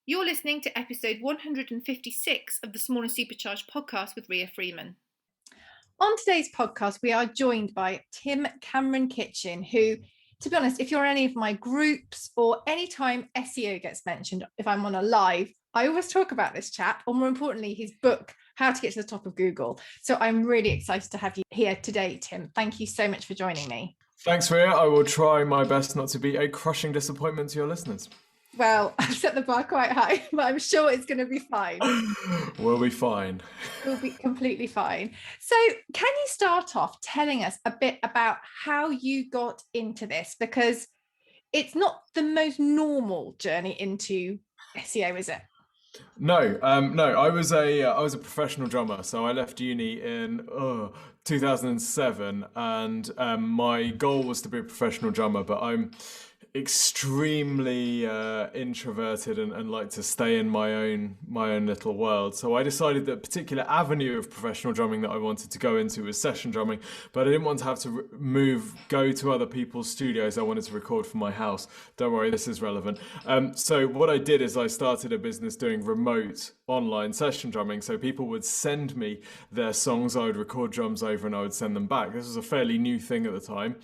You're listening to episode 156 of the Small and Supercharged Podcast with Ria Freeman. On today's podcast, we are joined by Tim Cameron Kitchen, who, to be honest, if you're in any of my groups or anytime SEO gets mentioned, if I'm on a live, I always talk about this chap, or more importantly, his book, How to Get to the Top of Google. So I'm really excited to have you here today, Tim. Thank you so much for joining me. Thanks, Ria. I will try my best not to be a crushing disappointment to your listeners. Well, I've set the bar quite high, but I'm sure it's going to be fine. We'll be fine. We'll be completely fine. So can you start off telling us a bit about how you got into this? Because it's not the most normal journey into SEO, is it? No. I was a professional drummer, so I left uni in 2007, and my goal was to be a professional drummer. But I'm extremely introverted and like to stay in my own little world. So I decided that a particular avenue of professional drumming that I wanted to go into was session drumming, but I didn't want to have to go to other people's studios. I wanted to record from my house. Don't worry, this is relevant. So what I did is I started a business doing remote online session drumming. So people would send me their songs, I would record drums over and I would send them back. This was a fairly new thing at the time.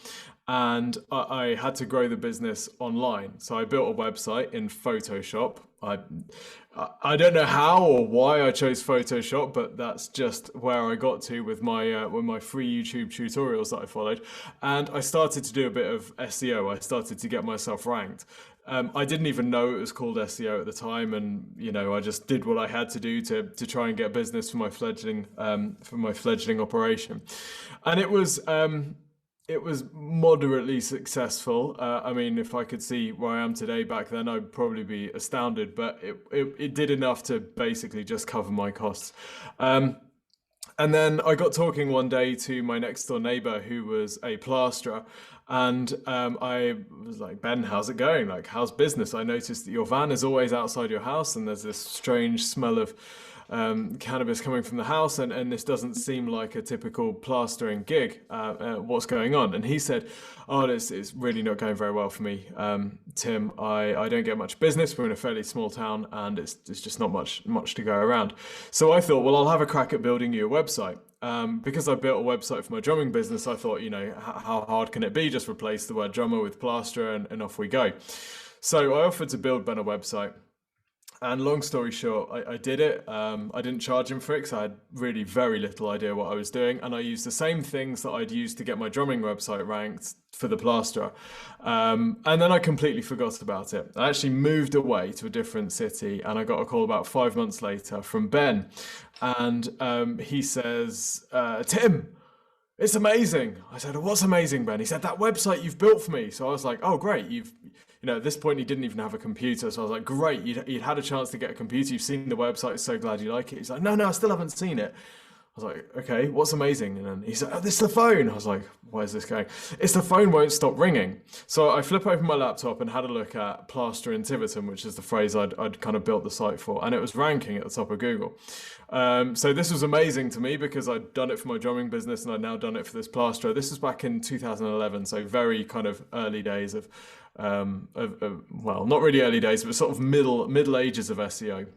And I had to grow the business online. So I built a website in Photoshop. I don't know how or why I chose Photoshop, but that's just where I got to with my free YouTube tutorials that I followed. And I started to do a bit of SEO. I started to get myself ranked. I didn't even know it was called SEO at the time, and I just did what I had to do to try and get business for my fledgling operation, and it was moderately successful. I mean, if I could see where I am today back then, I'd probably be astounded, but it did enough to basically just cover my costs. And then I got talking one day to my next door neighbor who was a plasterer, and I was like, Ben, how's it going? Like, how's business? I noticed that your van is always outside your house and there's this strange smell of cannabis coming from the house, and this doesn't seem like a typical plastering gig. What's going on? And he said, it's really not going very well for me, Tim. I don't get much business. We're in a fairly small town and it's just not much to go around. So I thought, well, I'll have a crack at building you a website. Because I built a website for my drumming business, I thought, how hard can it be? Just replace the word drummer with plasterer and off we go. So I offered to build Ben a website. And long story short, I did it. I didn't charge him for it because I had really very little idea what I was doing. And I used the same things that I'd used to get my drumming website ranked for the plasterer. And then I completely forgot about it. I actually moved away to a different city, and I got a call about 5 months later from Ben. And he says, Tim, it's amazing. I said, what's amazing, Ben? He said, that website you've built for me. So I was like, oh, great. At this point, he didn't even have a computer. So I was like, great, you'd had a chance to get a computer. You've seen the website. So glad you like it. He's like, no, I still haven't seen it. I was like, okay, what's amazing? And then he said, this is the phone. I was like, where's this going? It's the phone won't stop ringing. So I flip open my laptop and had a look at plaster in Tiverton, which is the phrase I'd kind of built the site for. And it was ranking at the top of Google. So this was amazing to me because I'd done it for my drumming business and I'd now done it for this plasterer. This was back in 2011. So very kind of early days of well, not really early days, but sort of middle ages of SEO.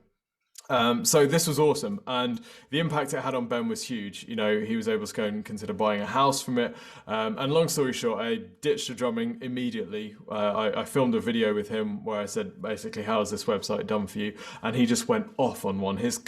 So this was awesome, and the impact it had on Ben was huge. He was able to go and consider buying a house from it. And long story short, I ditched the drumming immediately. I filmed a video with him where I said, basically, how is this website done for you? And he just went off on one. His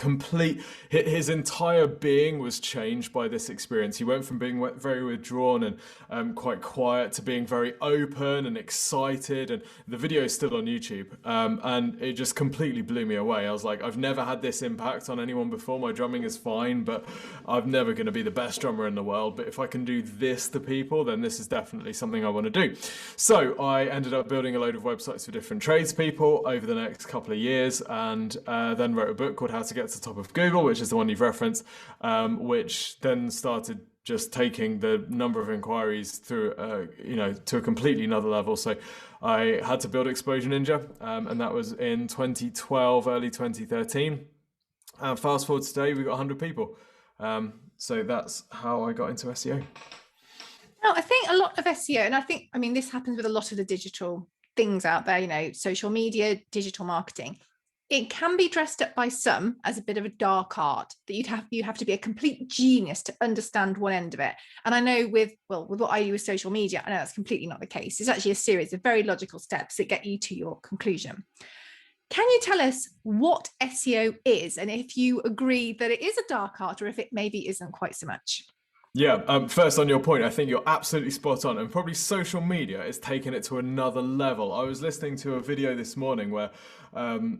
entire being was changed by this experience. He went from being very withdrawn and quite quiet to being very open and excited. And the video is still on YouTube. And it just completely blew me away. I was like, I've never had this impact on anyone before. My drumming is fine, but I'm never going to be the best drummer in the world. But if I can do this to people, then this is definitely something I want to do. So I ended up building a load of websites for different tradespeople over the next couple of years, and then wrote a book called How to Get to the Top of Google, which is the one you've referenced, which then started just taking the number of inquiries through, to a completely another level. So I had to build Exposure Ninja, and that was in 2012, early 2013. And fast forward to today, we've got 100 people. So that's how I got into SEO. Now, I think a lot of SEO, and this happens with a lot of the digital things out there, social media, digital marketing. It can be dressed up by some as a bit of a dark art that you have to be a complete genius to understand one end of it. And I know with what I do with social media, I know that's completely not the case. It's actually a series of very logical steps that get you to your conclusion. Can you tell us what SEO is, and if you agree that it is a dark art or if it maybe isn't quite so much? Yeah, first on your point, I think you're absolutely spot on, and probably social media is taking it to another level. I was listening to a video this morning where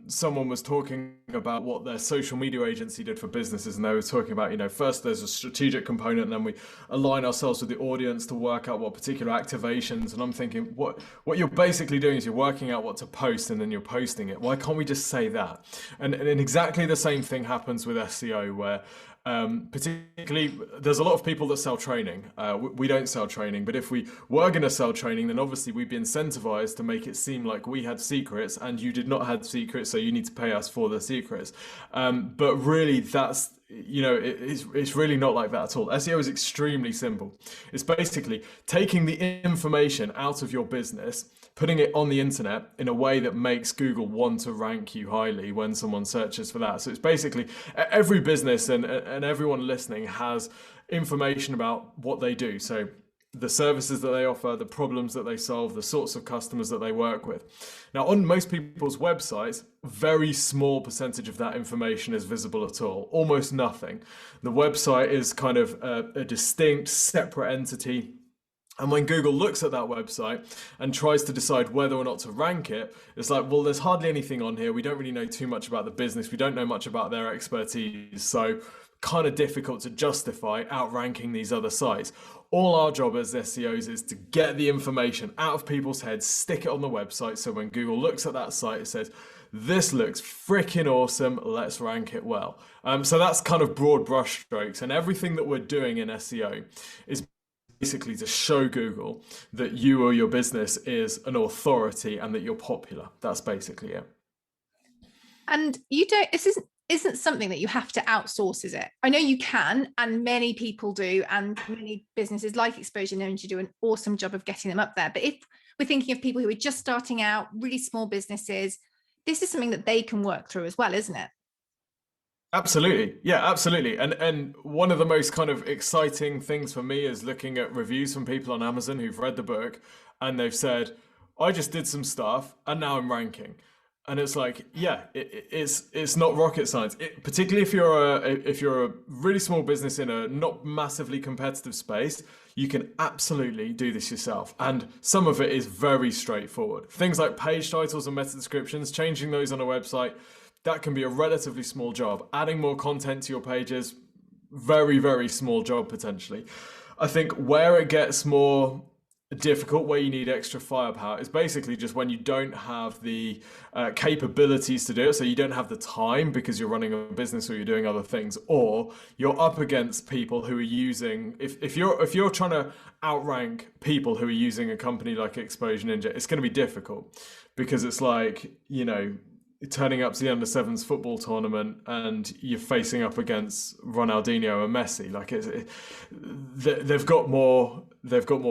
someone was talking about what their social media agency did for businesses, and they were talking about, first there's a strategic component, and then we align ourselves with the audience to work out what particular activations. And I'm thinking, what you're basically doing is you're working out what to post, and then you're posting it. Why can't we just say that? And exactly the same thing happens with SEO, where particularly there's a lot of people that sell training. We don't sell training, but if we were going to sell training, then obviously we'd be incentivized to make it seem like we had secrets and you did not have secrets, so you need to pay us for the secrets. But really that's it's really not like that at all. SEO is extremely simple. It's basically taking the information out of your business, putting it on the internet in a way that makes Google want to rank you highly when someone searches for that. So it's basically every business and everyone listening has information about what they do. So the services that they offer, the problems that they solve, the sorts of customers that they work with. Now, on most people's websites, very small percentage of that information is visible at all, almost nothing. The website is kind of a distinct, separate entity. And when Google looks at that website and tries to decide whether or not to rank it, it's like, well, there's hardly anything on here. We don't really know too much about the business. We don't know much about their expertise. So kind of difficult to justify outranking these other sites. All our job as SEOs is to get the information out of people's heads, stick it on the website. So when Google looks at that site, it says, this looks freaking awesome. Let's rank it well. So that's kind of broad brushstrokes. And everything that we're doing in SEO is basically to show Google that you or your business is an authority and that you're popular. That's basically it. And this isn't something that you have to outsource, is it? I know you can, and many people do, and many businesses like Exposure Ninja do an awesome job of getting them up there. But if we're thinking of people who are just starting out, really small businesses, this is something that they can work through as well, isn't it? Absolutely. Yeah, absolutely. And one of the most kind of exciting things for me is looking at reviews from people on Amazon who've read the book and they've said, I just did some stuff and now I'm ranking. And it's like, yeah, it's not rocket science. Particularly if you're a really small business in a not massively competitive space, you can absolutely do this yourself. And some of it is very straightforward. Things like page titles and meta descriptions, changing those on a website, that can be a relatively small job. Adding more content to your pages, very, very small job potentially. I think where it gets more difficult, where you need extra firepower, is basically just when you don't have the capabilities to do it. So you don't have the time because you're running a business or you're doing other things, or you're up against people who are using, if you're trying to outrank people who are using a company like Exposure Ninja, it's going to be difficult because it's like, turning up to the under-7s football tournament and you're facing up against Ronaldinho and Messi. Like they've got more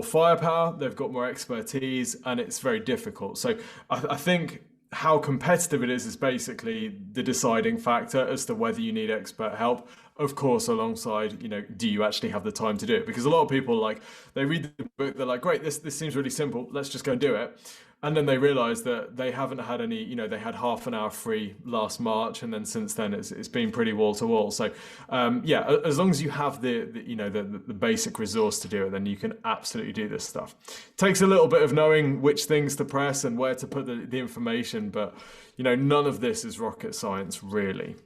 firepower, they've got more expertise, and it's very difficult. So I think how competitive it is basically the deciding factor as to whether you need expert help. Of course, alongside, do you actually have the time to do it? Because a lot of people, they read the book, they're like, great, this seems really simple, let's just go and do it. And then they realize that they haven't had any, they had half an hour free last March. And then since then it's been pretty wall to wall. So as long as you have the basic resource to do it, then you can absolutely do this stuff. Takes a little bit of knowing which things to press and where to put the information, but none of this is rocket science really.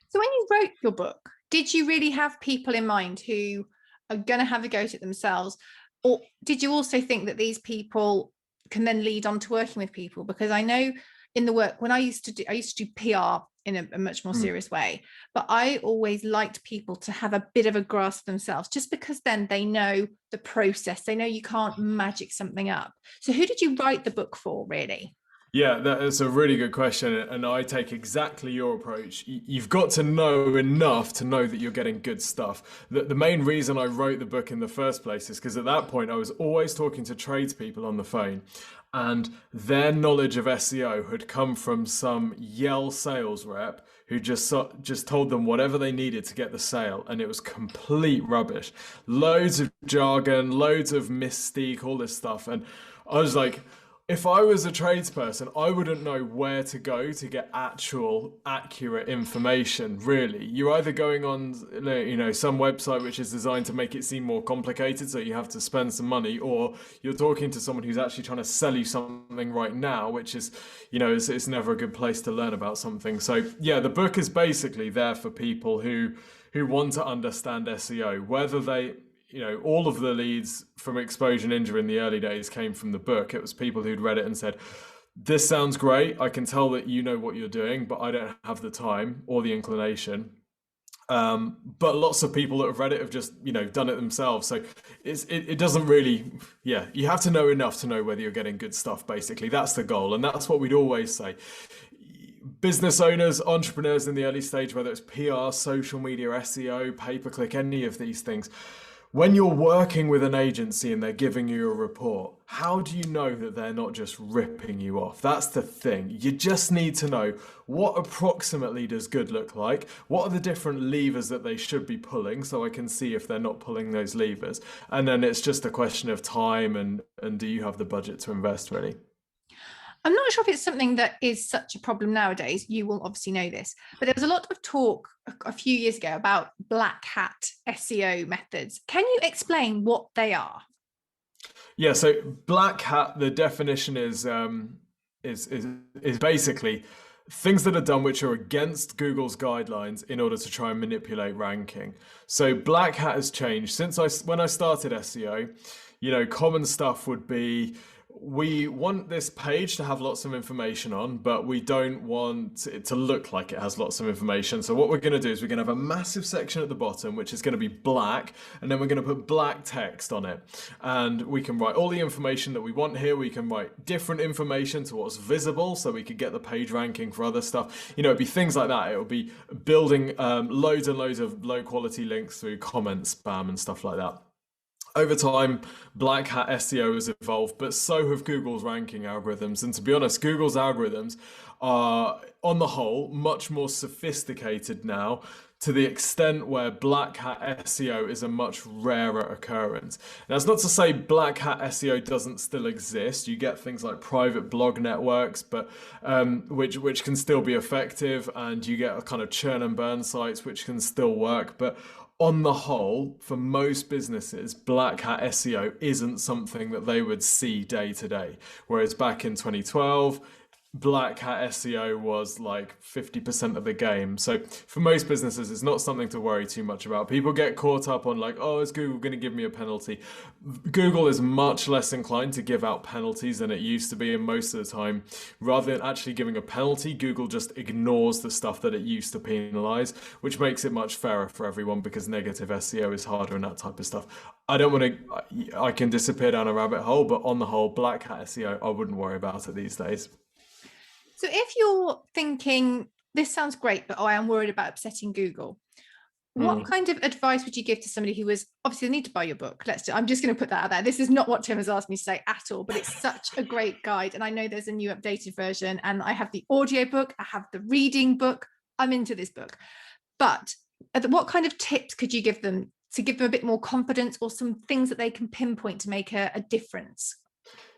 So when you wrote your book, did you really have people in mind who are going to have a go at it themselves? Or did you also think that these people can then lead on to working with people? Because I know in the work, when I used to do PR in a much more serious way, but I always liked people to have a bit of a grasp themselves, just because then they know the process, they know you can't magic something up. So who did you write the book for, really? Yeah, that is a really good question, and I take exactly your approach. You've got to know enough to know that you're getting good stuff. The main reason I wrote the book in the first place is because at that point I was always talking to tradespeople on the phone, and their knowledge of SEO had come from some Yell sales rep who just told them whatever they needed to get the sale, and it was complete rubbish. Loads of jargon, loads of mystique, all this stuff, and I was like, if I was a tradesperson, I wouldn't know where to go to get actual accurate information, really. You're either going on, some website which is designed to make it seem more complicated, so you have to spend some money, or you're talking to someone who's actually trying to sell you something right now, which is, it's never a good place to learn about something. So yeah, the book is basically there for people who want to understand SEO, whether they, all of the leads from Exposure Ninja in the early days came from the book. It was people who'd read it and said, this sounds great. I can tell that you know what you're doing, but I don't have the time or the inclination. But lots of people that have read it have just, done it themselves. So it doesn't really, you have to know enough to know whether you're getting good stuff, basically. That's the goal. And that's what we'd always say. Business owners, entrepreneurs in the early stage, whether it's PR, social media, SEO, pay-per-click, any of these things, when you're working with an agency and they're giving you a report, how do you know that they're not just ripping you off? That's the thing. You just need to know, what approximately does good look like? What are the different levers that they should be pulling, so I can see if they're not pulling those levers? And then it's just a question of time and do you have the budget to invest, really? I'm not sure if it's something that is such a problem nowadays. You will obviously know this, but there was a lot of talk a few years ago about black hat SEO methods. Can you explain what they are? Yeah, so black hat, the definition is basically things that are done which are against Google's guidelines in order to try and manipulate ranking. So black hat has changed when I started SEO. Common stuff would be, we want this page to have lots of information on, but we don't want it to look like it has lots of information. So what we're going to do is we're going to have a massive section at the bottom, which is going to be black, and then we're going to put black text on it. And we can write all the information that we want here. We can write different information to what's visible, so we could get the page ranking for other stuff. It'd be things like that. It would be building loads and loads of low quality links through comment spam and stuff like that. Over time, black hat SEO has evolved, but so have Google's ranking algorithms. And to be honest, Google's algorithms are, on the whole, much more sophisticated now, to the extent where black hat SEO is a much rarer occurrence. Now, that's not to say black hat SEO doesn't still exist. You get things like private blog networks, but which can still be effective, and you get a kind of churn and burn sites which can still work. But on the whole, for most businesses, black hat SEO isn't something that they would see day to day. Whereas back in 2012, black hat SEO was like 50% of the game. So for most businesses, it's not something to worry too much about. People get caught up on like, oh, is Google going to give me a penalty? Google is much less inclined to give out penalties than it used to be. And most of the time, rather than actually giving a penalty, Google just ignores the stuff that it used to penalize, which makes it much fairer for everyone, because negative SEO is harder and that type of stuff. I can disappear down a rabbit hole, but on the whole, black hat SEO, I wouldn't worry about it these days. So if you're thinking, this sounds great, but I am worried about upsetting Google, what kind of advice would you give to somebody who was, obviously they need to buy your book. I'm just going to put that out there. This is not what Tim has asked me to say at all, but it's such a great guide. And I know there's a new updated version, and I have the audio book, I have the reading book. I'm into this book. But what kind of tips could you give them to give them a bit more confidence, or some things that they can pinpoint to make a difference?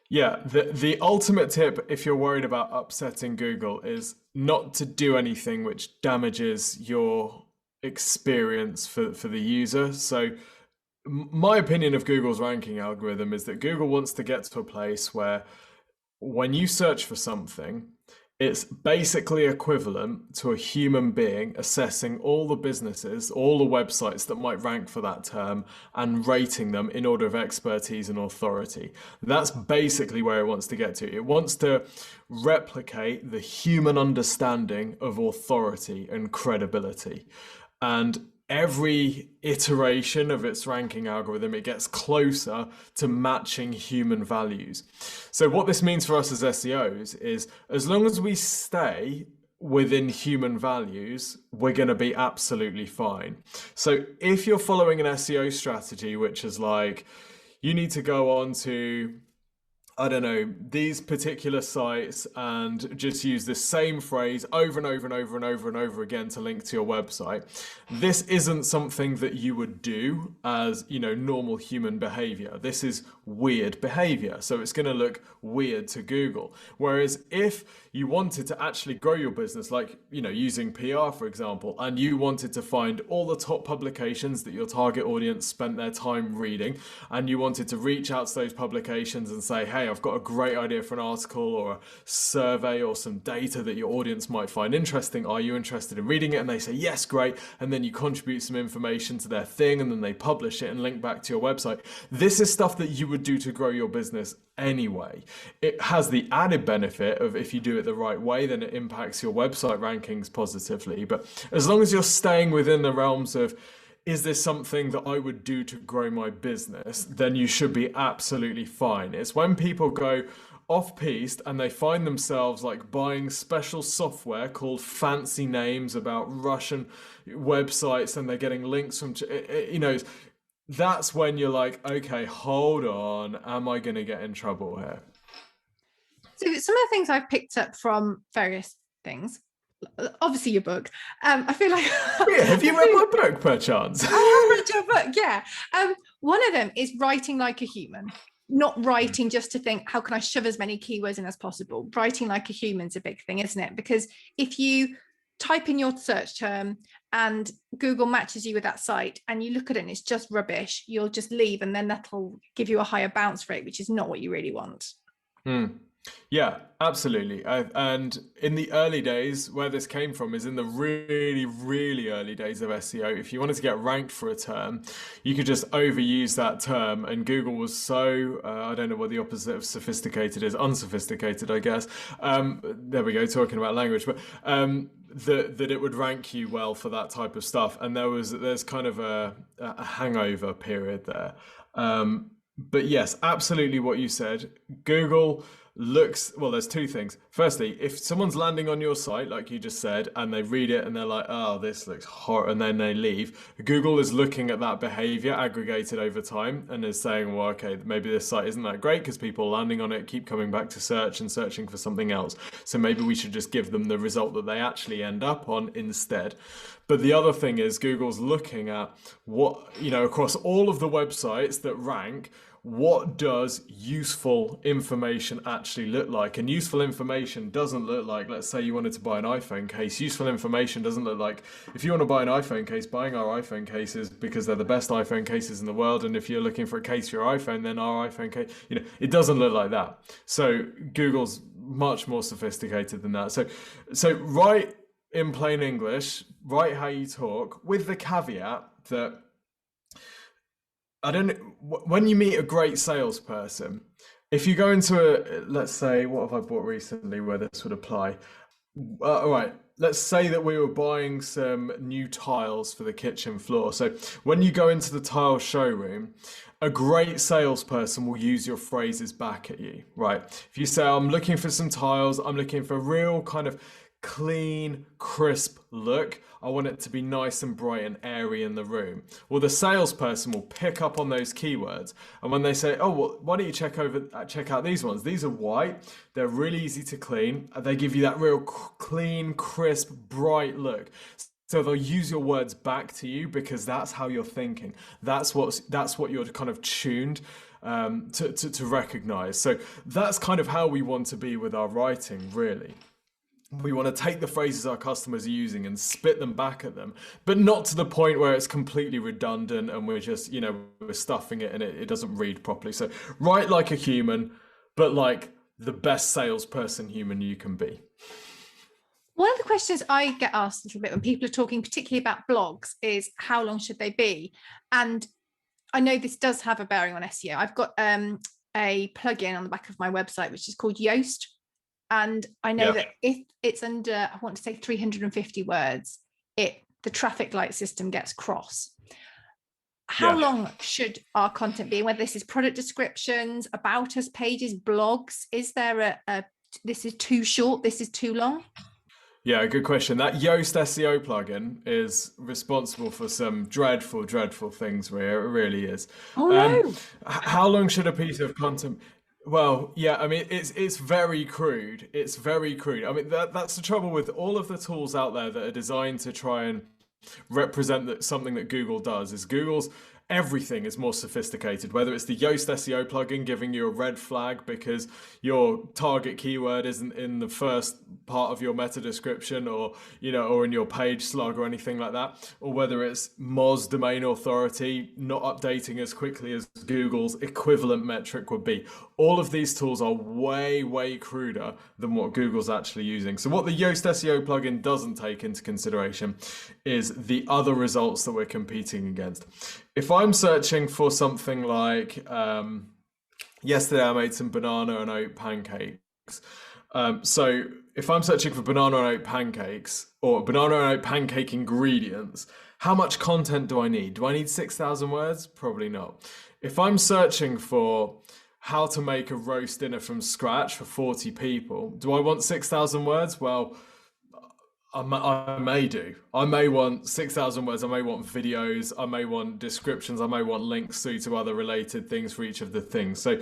Yeah, the ultimate tip, if you're worried about upsetting Google, is not to do anything which damages your experience for the user. So my opinion of Google's ranking algorithm is that Google wants to get to a place where when you search for something, it's basically equivalent to a human being assessing all the businesses, all the websites that might rank for that term, and rating them in order of expertise and authority. That's basically where it wants to get to. It wants to replicate the human understanding of authority and credibility. And every iteration of its ranking algorithm, it gets closer to matching human values. So what this means for us as SEOs is, as long as we stay within human values, we're going to be absolutely fine. So if you're following an SEO strategy, which is like, you need to go on to, I don't know, these particular sites and just use the same phrase over and over and over and over and over again to link to your website. This isn't something that you would do as, normal human behavior. This is weird behavior. So it's going to look weird to Google. Whereas if you wanted to actually grow your business, like, using PR, for example, and you wanted to find all the top publications that your target audience spent their time reading, and you wanted to reach out to those publications and say, hey, I've got a great idea for an article or a survey or some data that your audience might find interesting. Are you interested in reading it? And they say, yes, great. And then you contribute some information to their thing, and then they publish it and link back to your website. This is stuff that you would do to grow your business anyway. It has the added benefit of, if you do it the right way, then it impacts your website rankings positively. But as long as you're staying within the realms of, is this something that I would do to grow my business, then you should be absolutely fine. It's when people go off-piste and they find themselves like buying special software called fancy names about Russian websites, and they're getting links from, that's when you're like, okay, hold on, am I going to get in trouble here? So some of the things I've picked up from various things, obviously your book, I feel like yeah, have you read my book perchance? I have read your book, yeah. One of them is writing like a human, not writing just to think, how can I shove as many keywords in as possible? Writing like a human's a big thing, isn't it? Because if you type in your search term and Google matches you with that site and you look at it and it's just rubbish, you'll just leave, and then that'll give you a higher bounce rate, which is not what you really want. Yeah, absolutely. And in the early days, where this came from is in the really, really early days of SEO. If you wanted to get ranked for a term, you could just overuse that term. And Google was so, I don't know what the opposite of sophisticated is, unsophisticated, I guess. There we go, talking about language. But that it would rank you well for that type of stuff. And there's kind of a hangover period there. But yes, absolutely what you said. Google there's two things. Firstly, if someone's landing on your site, like you just said, and they read it and they're like, oh, this looks horrible, and then they leave, Google is looking at that behavior aggregated over time and is saying, well, okay, maybe this site isn't that great because people landing on it keep coming back to search and searching for something else. So maybe we should just give them the result that they actually end up on instead. But the other thing is Google's looking at what, across all of the websites that rank, what does useful information actually look like? And useful information doesn't look like, let's say you wanted to buy an iPhone case. Useful information doesn't look like, if you want to buy an iPhone case, buying our iPhone cases because they're the best iPhone cases in the world. And if you're looking for a case for your iPhone, then our iPhone case, it doesn't look like that. So Google's much more sophisticated than that. So write in plain English, write how you talk, with the caveat that, I don't know, when you meet a great salesperson, if you go into let's say, what have I bought recently where this would apply? All right, let's say that we were buying some new tiles for the kitchen floor. So when you go into the tile showroom, a great salesperson will use your phrases back at you, right? If you say, I'm looking for some tiles, I'm looking for a real kind of clean, crisp look, I want it to be nice and bright and airy in the room. Well, the salesperson will pick up on those keywords. And when they say, oh, well, why don't you check out these ones? These are white. They're really easy to clean. They give you that real clean, crisp, bright look. So they'll use your words back to you because that's how you're thinking. That's what you're kind of tuned to recognize. So that's kind of how we want to be with our writing, really. We want to take the phrases our customers are using and spit them back at them, but not to the point where it's completely redundant and we're just, we're stuffing it and it doesn't read properly. So write like a human, but like the best salesperson human you can be. One of the questions I get asked a little bit when people are talking, particularly about blogs, is how long should they be? And I know this does have a bearing on SEO. I've got a plugin on the back of my website, which is called Yoast. And I know that if it's under, I want to say 350 words, it the traffic light system gets cross. Yeah. How long should our content be? Whether this is product descriptions, about us pages, blogs, is there a this is too short, this is too long? Yeah, good question. That Yoast SEO plugin is responsible for some dreadful, dreadful things, Rhea. It really is. Oh no. How long should a piece of content? Well, yeah, I mean, it's very crude. It's very crude. I mean, that's the trouble with all of the tools out there that are designed to try and represent something that Google does. Is Google's everything is more sophisticated, whether it's the Yoast SEO plugin giving you a red flag because your target keyword isn't in the first part of your meta description, or or in your page slug or anything like that, or whether it's Moz domain authority not updating as quickly as Google's equivalent metric would be. All of these tools are way, way cruder than what Google's actually using. So what the Yoast SEO plugin doesn't take into consideration is the other results that we're competing against. If I'm searching for something like, yesterday I made some banana and oat pancakes. So if I'm searching for banana and oat pancakes or banana and oat pancake ingredients, how much content do I need? Do I need 6,000 words? Probably not. If I'm searching for how to make a roast dinner from scratch for 40 people, do I want 6,000 words? Well, I may do. I may want 6,000 words. I may want videos. I may want descriptions. I may want links through to other related things for each of the things. So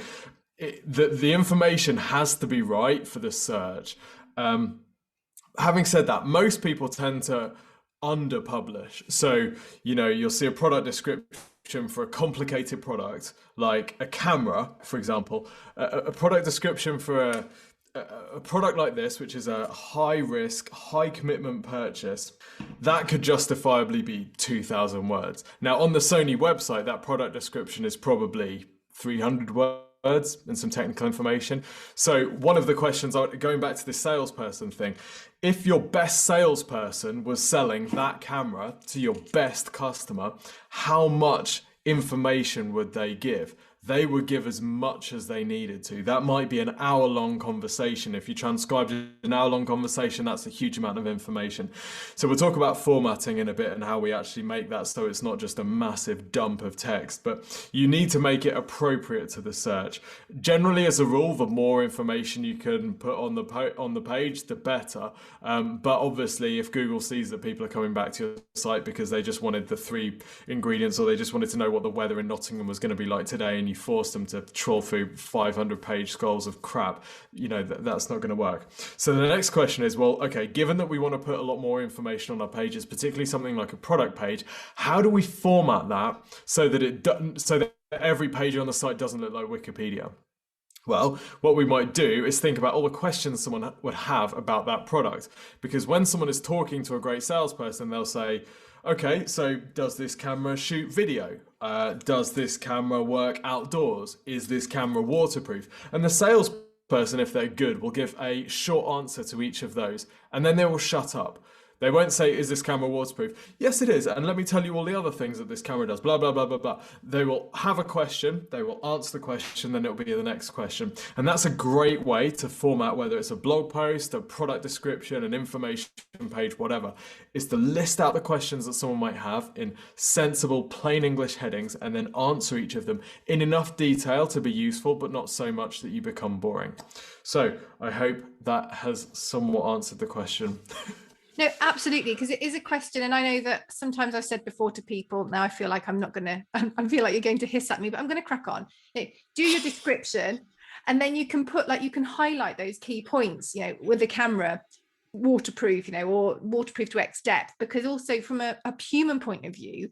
the information has to be right for the search. Having said that, most people tend to under-publish. So, you'll see a product description for a complicated product, like a camera, for example, a product description for a product like this, which is a high risk, high commitment purchase, that could justifiably be 2,000 words. Now, on the Sony website, that product description is probably 300 words and some technical information. So one of the questions, going back to the salesperson thing, if your best salesperson was selling that camera to your best customer, how much information would they give? They would give as much as they needed to. That might be an hour-long conversation. If you transcribed an hour-long conversation, that's a huge amount of information. So we'll talk about formatting in a bit and how we actually make that so it's not just a massive dump of text, but you need to make it appropriate to the search. Generally, as a rule, the more information you can put on the page, the better. But obviously, if Google sees that people are coming back to your site because they just wanted the 3 ingredients, or they just wanted to know what the weather in Nottingham was going to be like today, and you force them to troll through 500-page scrolls of crap, that's not going to work. So the next question is, well, okay, given that we want to put a lot more information on our pages, particularly something like a product page, how do we format that so that every page on the site doesn't look like Wikipedia? Well, what we might do is think about all the questions someone would have about that product, because when someone is talking to a great salesperson, they'll say, okay, so does this camera shoot video? Does this camera work outdoors? Is this camera waterproof? And the salesperson, if they're good, will give a short answer to each of those, and then they will shut up. They won't say, is this camera waterproof? Yes, it is. And let me tell you all the other things that this camera does, blah, blah, blah, blah, blah. They will have a question, they will answer the question, then it'll be the next question. And that's a great way to format, whether it's a blog post, a product description, an information page, whatever, is to list out the questions that someone might have in sensible, plain English headings, and then answer each of them in enough detail to be useful, but not so much that you become boring. So I hope that has somewhat answered the question. No, absolutely, because it is a question, and I know that sometimes I've said before to people, now I feel like I'm not going to, I feel like you're going to hiss at me, but I'm going to crack on. Do your description, and then you can put, you can highlight those key points, with the camera, waterproof, or waterproof to X depth, because also from a human point of view,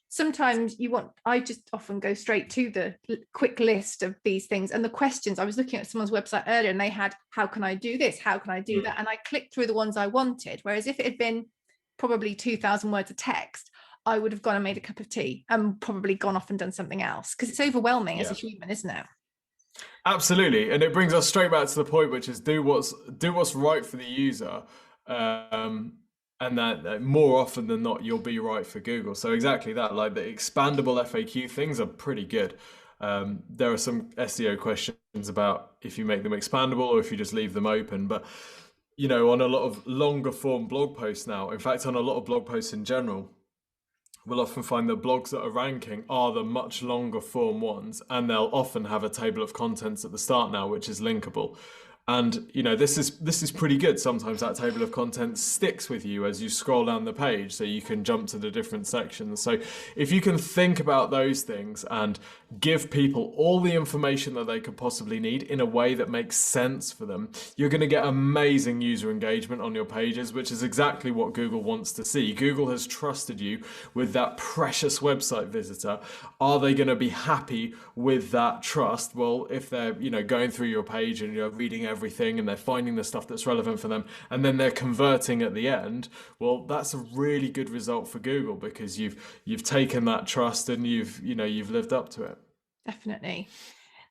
sometimes I just often go straight to the quick list of these things and the questions. I was looking at someone's website earlier and they had, how can I do this? How can I do that? And I clicked through the ones I wanted. Whereas if it had been probably 2,000 words of text, I would have gone and made a cup of tea and probably gone off and done something else, because it's overwhelming as a human, isn't it? Absolutely. And it brings us straight back to the point, which is do what's right for the user. And that more often than not, you'll be right for Google. So exactly that, the expandable FAQ things are pretty good. There are some SEO questions about if you make them expandable or if you just leave them open. But on a lot of longer form blog posts now, in fact, on a lot of blog posts in general, we'll often find the blogs that are ranking are the much longer form ones, and they'll often have a table of contents at the start now, which is linkable. And this is pretty good. Sometimes that table of contents sticks with you as you scroll down the page, so you can jump to the different sections. So if you can think about those things and give people all the information that they could possibly need in a way that makes sense for them, you're going to get amazing user engagement on your pages, which is exactly what Google wants to see. Google has trusted you with that precious website visitor. Are they going to be happy with that trust? Well, if they're going through your page and you're reading everything and they're finding the stuff that's relevant for them, and then they're converting at the end, well, that's a really good result for Google, because you've taken that trust and you've lived up to it. Definitely.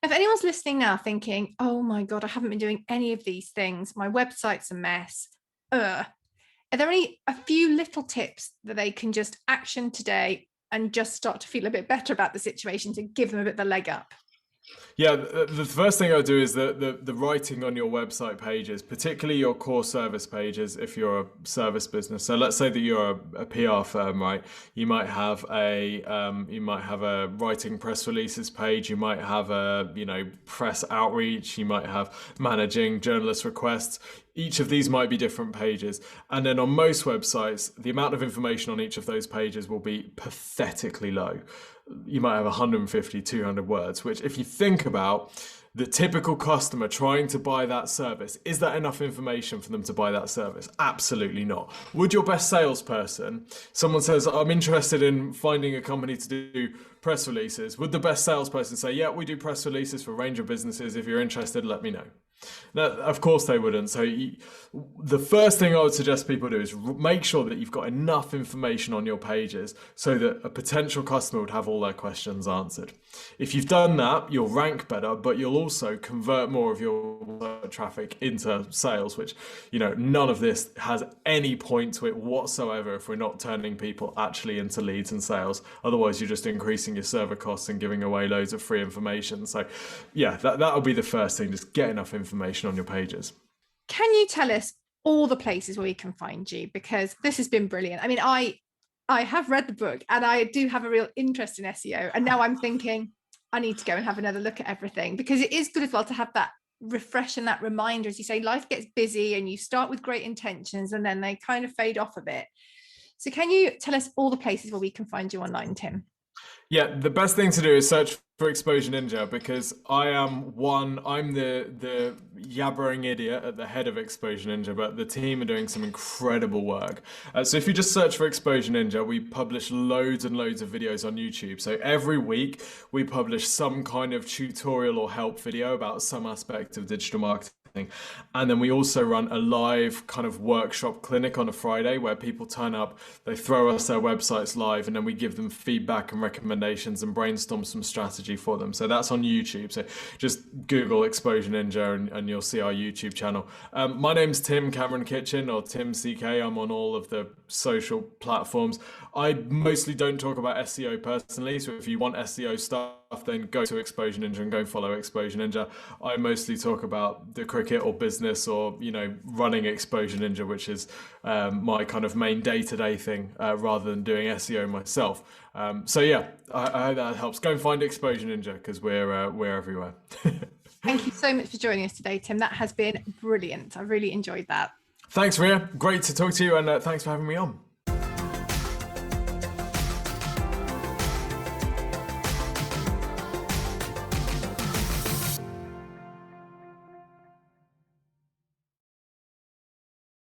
If anyone's listening now thinking, oh my God, I haven't been doing any of these things, my website's a mess, are there a few little tips that they can just action today and just start to feel a bit better about the situation to give them a bit of a leg up? Yeah, the first thing I would do is the writing on your website pages, particularly your core service pages if you're a service business. So let's say that you're a PR firm, right? You might have a writing press releases page. You might have a press outreach. You might have managing journalist requests. Each of these might be different pages. And then on most websites, the amount of information on each of those pages will be pathetically low. You might have 150, 200 words, which if you think about the typical customer trying to buy that service, is that enough information for them to buy that service? Absolutely not. Would your best salesperson, someone says, I'm interested in finding a company to do press releases, would the best salesperson say, yeah, we do press releases for a range of businesses. If you're interested, let me know. Now, of course they wouldn't. So the first thing I would suggest people do is make sure that you've got enough information on your pages so that a potential customer would have all their questions answered. If you've done that, you'll rank better, but you'll also convert more of your traffic into sales, which, none of this has any point to it whatsoever if we're not turning people actually into leads and sales. Otherwise, you're just increasing your server costs and giving away loads of free information. So yeah, that'll be the first thing. Just get enough information on your pages. Can you tell us all the places where we can find you? Because this has been brilliant. I mean, I have read the book and I do have a real interest in SEO. And now I'm thinking I need to go and have another look at everything, because it is good as well to have that refresh and that reminder. As you say, life gets busy and you start with great intentions and then they kind of fade off a bit. So can you tell us all the places where we can find you online, Tim? Yeah, the best thing to do is search for Exposure Ninja, because I'm the yabbering idiot at the head of Exposure Ninja, but the team are doing some incredible work. So if you just search for Exposure Ninja, we publish loads and loads of videos on YouTube. So every week we publish some kind of tutorial or help video about some aspect of digital marketing. And then we also run a live kind of workshop clinic on a Friday where people turn up, they throw us their websites live, and then we give them feedback and recommendations and brainstorm some strategy for them. So that's on YouTube. So just Google Exposure Ninja and you'll see our YouTube channel. My name's Tim Cameron Kitchen, or Tim CK. I'm on all of the social platforms. I mostly don't talk about SEO personally. So if you want SEO stuff, then go to Exposure Ninja and go follow Exposure Ninja. I mostly talk about the cricket or business or, running Exposure Ninja, which is my kind of main day-to-day thing rather than doing SEO myself. So yeah, I hope that helps. Go and find Exposure Ninja, because we're everywhere. Thank you so much for joining us today, Tim. That has been brilliant. I really enjoyed that. Thanks, Ria. Great to talk to you, and thanks for having me on.